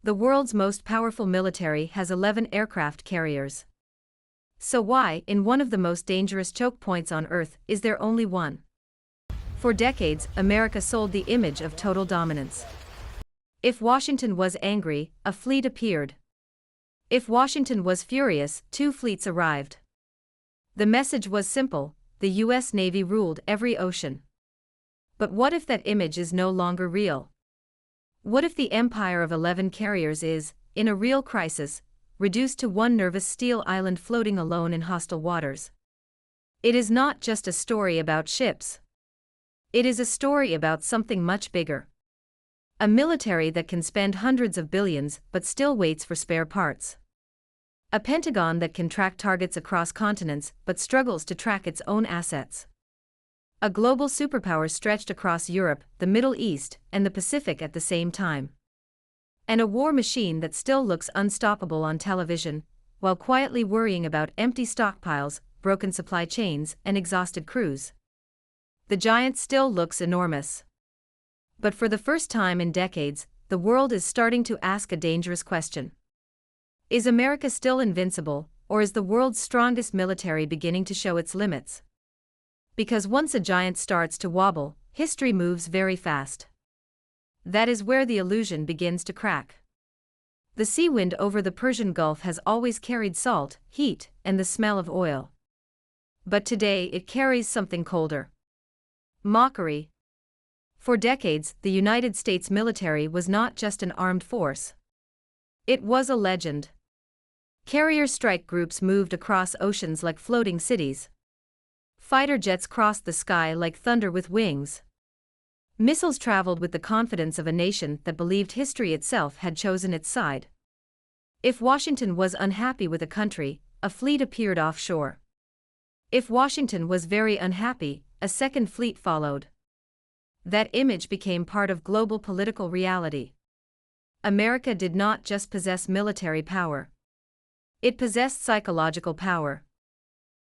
The world's most powerful military has 11 aircraft carriers. So why, in one of the most dangerous choke points on Earth, is there only one? For decades, America sold the image of total dominance. If Washington was angry, a fleet appeared. If Washington was furious, 2 fleets arrived. The message was simple: the U.S. Navy ruled every ocean. But what if that image is no longer real? What if the empire of 11 carriers is, in a real crisis, reduced to one nervous steel island floating alone in hostile waters? It is not just a story about ships. It is a story about something much bigger. A military that can spend hundreds of billions but still waits for spare parts. A Pentagon that can track targets across continents but struggles to track its own assets. A global superpower stretched across Europe, the Middle East, and the Pacific at the same time. And a war machine that still looks unstoppable on television, while quietly worrying about empty stockpiles, broken supply chains, and exhausted crews. The giant still looks enormous. But for the first time in decades, the world is starting to ask a dangerous question. Is America still invincible, or is the world's strongest military beginning to show its limits? Because once a giant starts to wobble, history moves very fast. That is where the illusion begins to crack. The sea wind over the Persian Gulf has always carried salt, heat, and the smell of oil. But today it carries something colder. Mockery. For decades, the United States military was not just an armed force. It was a legend. Carrier strike groups moved across oceans like floating cities. Fighter jets crossed the sky like thunder with wings. Missiles traveled with the confidence of a nation that believed history itself had chosen its side. If Washington was unhappy with a country, a fleet appeared offshore. If Washington was very unhappy, a second fleet followed. That image became part of global political reality. America did not just possess military power. It possessed psychological power.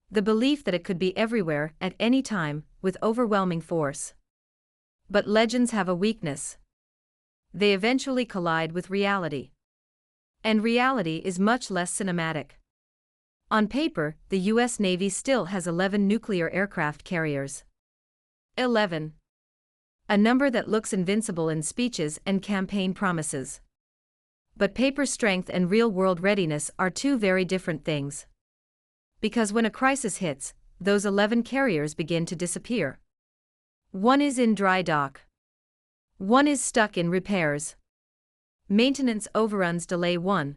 The belief that it could be everywhere, at any time, with overwhelming force. But legends have a weakness. They eventually collide with reality. And reality is much less cinematic. On paper, the U.S. Navy still has 11 nuclear aircraft carriers. 11. A number that looks invincible in speeches and campaign promises. But paper strength and real-world readiness are two very different things. Because when a crisis hits, those 11 carriers begin to disappear. One is in dry dock. One is stuck in repairs. Maintenance overruns delay one.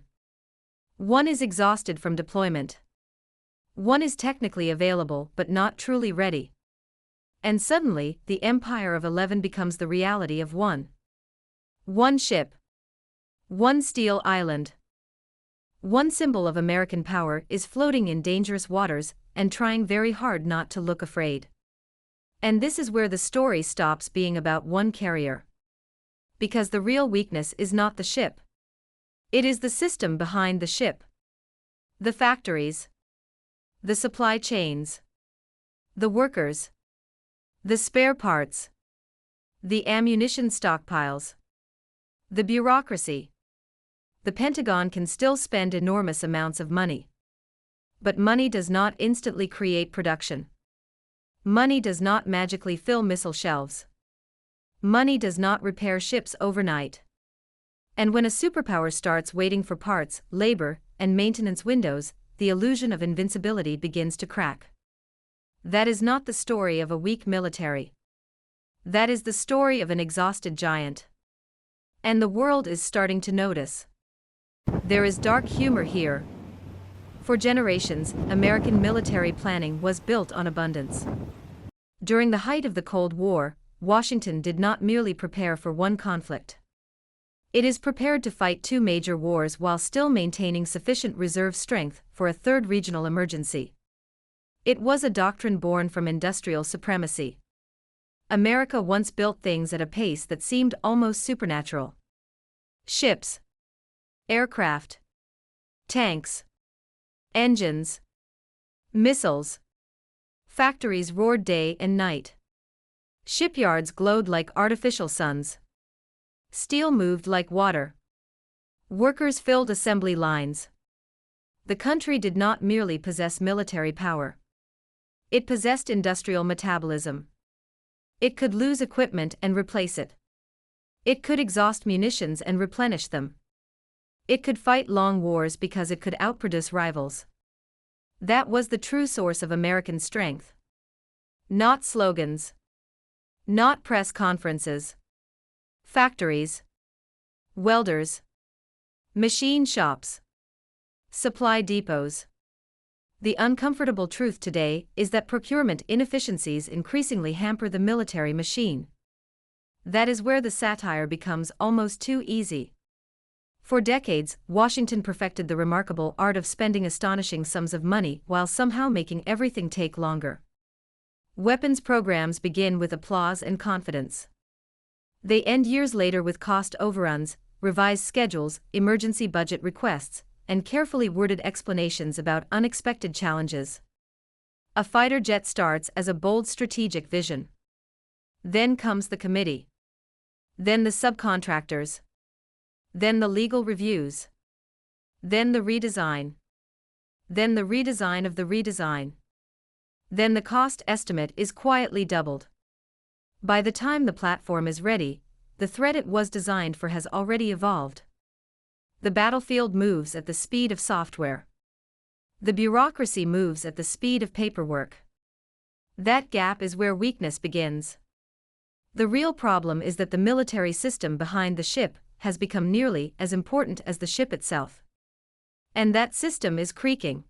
One is exhausted from deployment. One is technically available but not truly ready. And suddenly, the empire of 11 becomes the reality of one. One ship. One steel island. One symbol of American power is floating in dangerous waters and trying very hard not to look afraid. And this is where the story stops being about one carrier. Because the real weakness is not the ship. It is the system behind the ship. The factories. The supply chains. The workers. The spare parts. The ammunition stockpiles. The bureaucracy. The Pentagon can still spend enormous amounts of money. But money does not instantly create production. Money does not magically fill missile shelves. Money does not repair ships overnight. And when a superpower starts waiting for parts, labor, and maintenance windows, the illusion of invincibility begins to crack. That is not the story of a weak military. That is the story of an exhausted giant. And the world is starting to notice. There is dark humor here. For generations, American military planning was built on abundance. During the height of the Cold War, Washington did not merely prepare for one conflict. It is prepared to fight 2 major wars while still maintaining sufficient reserve strength for a third regional emergency. It was a doctrine born from industrial supremacy. America once built things at a pace that seemed almost supernatural. Ships. Aircraft. Tanks. Engines. Missiles. Factories roared day and night. Shipyards glowed like artificial suns. Steel moved like water. Workers filled assembly lines. The country did not merely possess military power. It possessed industrial metabolism. It could lose equipment and replace it. It could exhaust munitions and replenish them. It could fight long wars because it could outproduce rivals. That was the true source of American strength. Not slogans. Not press conferences. Factories. Welders. Machine shops. Supply depots. The uncomfortable truth today is that procurement inefficiencies increasingly hamper the military machine. That is where the satire becomes almost too easy. For decades, Washington perfected the remarkable art of spending astonishing sums of money while somehow making everything take longer. Weapons programs begin with applause and confidence. They end years later with cost overruns, revised schedules, emergency budget requests, and carefully worded explanations about unexpected challenges. A fighter jet starts as a bold strategic vision. Then comes the committee. Then the subcontractors. Then the legal reviews. Then the redesign. Then the redesign of the redesign. Then the cost estimate is quietly doubled. By the time the platform is ready, the threat it was designed for has already evolved. The battlefield moves at the speed of software. The bureaucracy moves at the speed of paperwork. That gap is where weakness begins. The real problem is that the military system behind the ship has become nearly as important as the ship itself. And that system is creaking.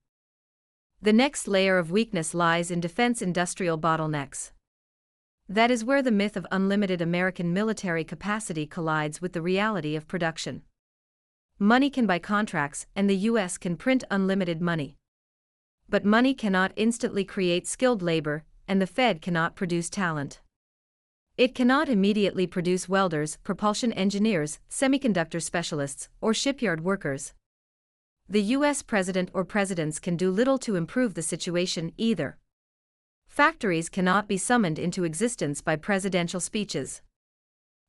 The next layer of weakness lies in defense industrial bottlenecks. That is where the myth of unlimited American military capacity collides with the reality of production. Money can buy contracts, and the U.S. can print unlimited money. But money cannot instantly create skilled labor, and the Fed cannot produce talent. It cannot immediately produce welders, propulsion engineers, semiconductor specialists, or shipyard workers. The U.S. president or presidents can do little to improve the situation either. Factories cannot be summoned into existence by presidential speeches.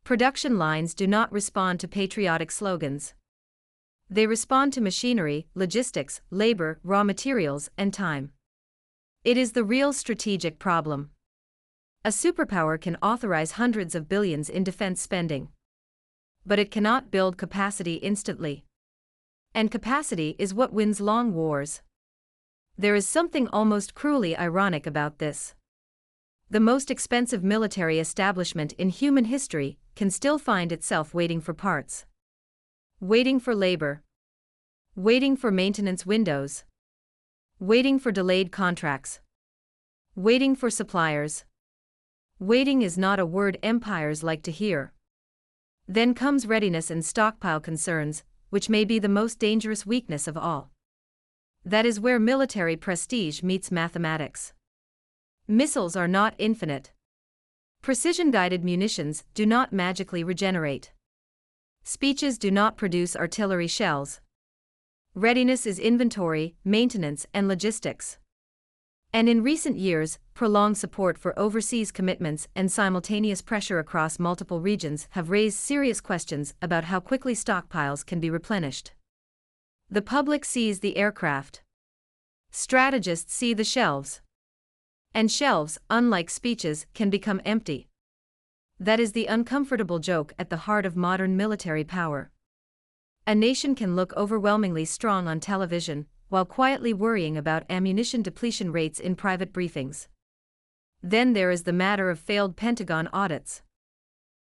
Production lines do not respond to patriotic slogans. They respond to machinery, logistics, labor, raw materials, and time. It is the real strategic problem. A superpower can authorize hundreds of billions in defense spending. But it cannot build capacity instantly. And capacity is what wins long wars. There is something almost cruelly ironic about this. The most expensive military establishment in human history can still find itself waiting for parts. Waiting for labor. Waiting for maintenance windows. Waiting for delayed contracts. Waiting for suppliers. Waiting is not a word empires like to hear. Then comes readiness and stockpile concerns, which may be the most dangerous weakness of all. That is where military prestige meets mathematics. Missiles are not infinite. Precision-guided munitions do not magically regenerate. Speeches do not produce artillery shells. Readiness is inventory, maintenance, and logistics. And in recent years, prolonged support for overseas commitments and simultaneous pressure across multiple regions have raised serious questions about how quickly stockpiles can be replenished. The public sees the aircraft. Strategists see the shelves. And shelves, unlike speeches, can become empty. That is the uncomfortable joke at the heart of modern military power. A nation can look overwhelmingly strong on television, while quietly worrying about ammunition depletion rates in private briefings. Then there is the matter of failed Pentagon audits.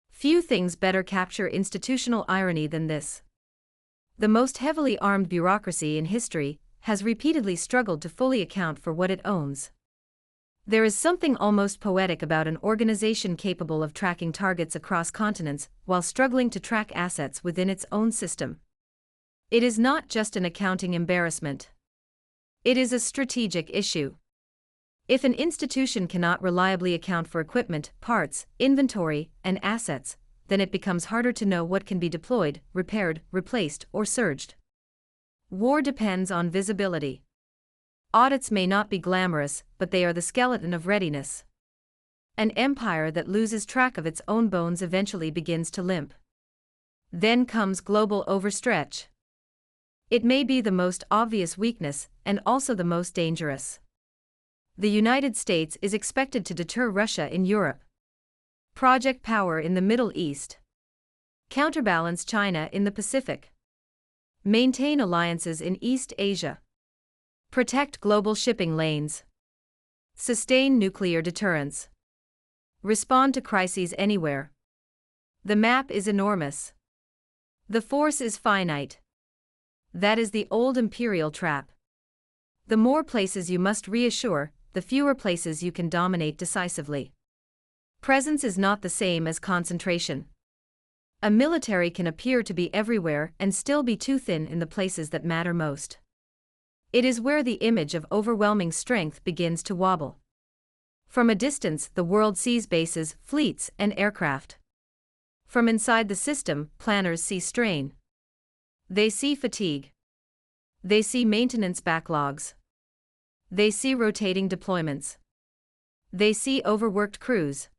Few things better capture institutional irony than this. The most heavily armed bureaucracy in history has repeatedly struggled to fully account for what it owns. There is something almost poetic about an organization capable of tracking targets across continents while struggling to track assets within its own system. It is not just an accounting embarrassment. It is a strategic issue. If an institution cannot reliably account for equipment, parts, inventory, and assets, then it becomes harder to know what can be deployed, repaired, replaced, or surged. War depends on visibility. Audits may not be glamorous, but they are the skeleton of readiness. An empire that loses track of its own bones eventually begins to limp. Then comes global overstretch. It may be the most obvious weakness and also the most dangerous. The United States is expected to deter Russia in Europe, project power in the Middle East, counterbalance China in the Pacific, maintain alliances in East Asia, protect global shipping lanes, sustain nuclear deterrence, respond to crises anywhere. The map is enormous. The force is finite. That is the old imperial trap. The more places you must reassure, the fewer places you can dominate decisively. Presence is not the same as concentration. A military can appear to be everywhere and still be too thin in the places that matter most. It is where the image of overwhelming strength begins to wobble. From a distance, the world sees bases, fleets, and aircraft. From inside the system, planners see strain. They see fatigue. They see maintenance backlogs. They see rotating deployments. They see overworked crews.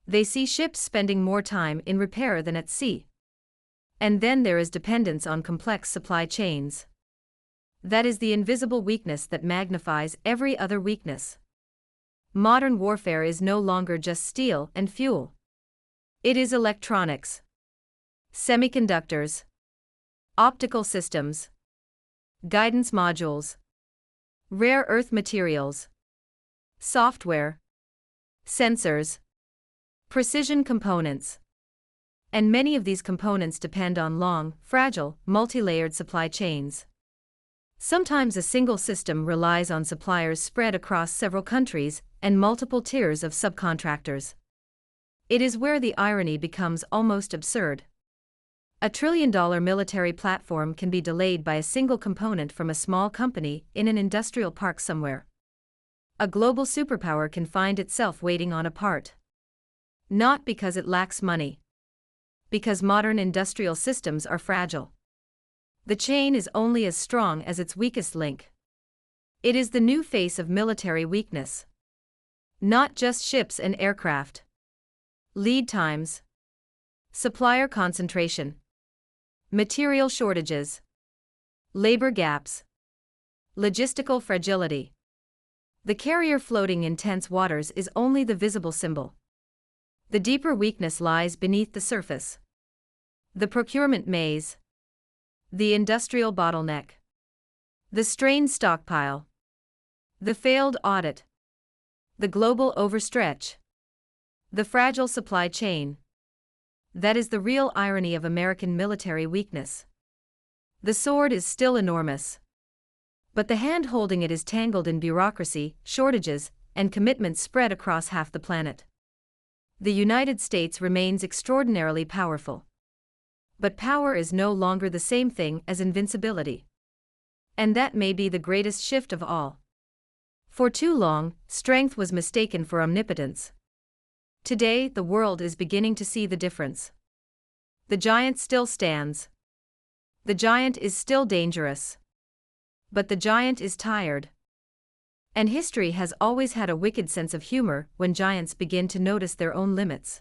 They see ships spending more time in repair than at sea. And then there is dependence on complex supply chains. That is the invisible weakness that magnifies every other weakness. Modern warfare is no longer just steel and fuel. It is electronics, semiconductors, optical systems, guidance modules, rare earth materials, software, sensors, precision components. And many of these components depend on long, fragile, multi-layered supply chains. Sometimes a single system relies on suppliers spread across several countries and multiple tiers of subcontractors. It is where the irony becomes almost absurd. A trillion-dollar military platform can be delayed by a single component from a small company in an industrial park somewhere. A global superpower can find itself waiting on a part. Not because it lacks money. Because modern industrial systems are fragile. The chain is only as strong as its weakest link. It is the new face of military weakness. Not just ships and aircraft. Lead times, supplier concentration, material shortages, labor gaps, logistical fragility. The carrier floating in tense waters is only the visible symbol. The deeper weakness lies beneath the surface. The procurement maze, the industrial bottleneck, the strained stockpile, the failed audit, the global overstretch. The fragile supply chain. That is the real irony of American military weakness. The sword is still enormous. But the hand holding it is tangled in bureaucracy, shortages, and commitments spread across half the planet. The United States remains extraordinarily powerful. But power is no longer the same thing as invincibility. And that may be the greatest shift of all. For too long, strength was mistaken for omnipotence. Today, the world is beginning to see the difference. The giant still stands. The giant is still dangerous. But the giant is tired. And history has always had a wicked sense of humor when giants begin to notice their own limits.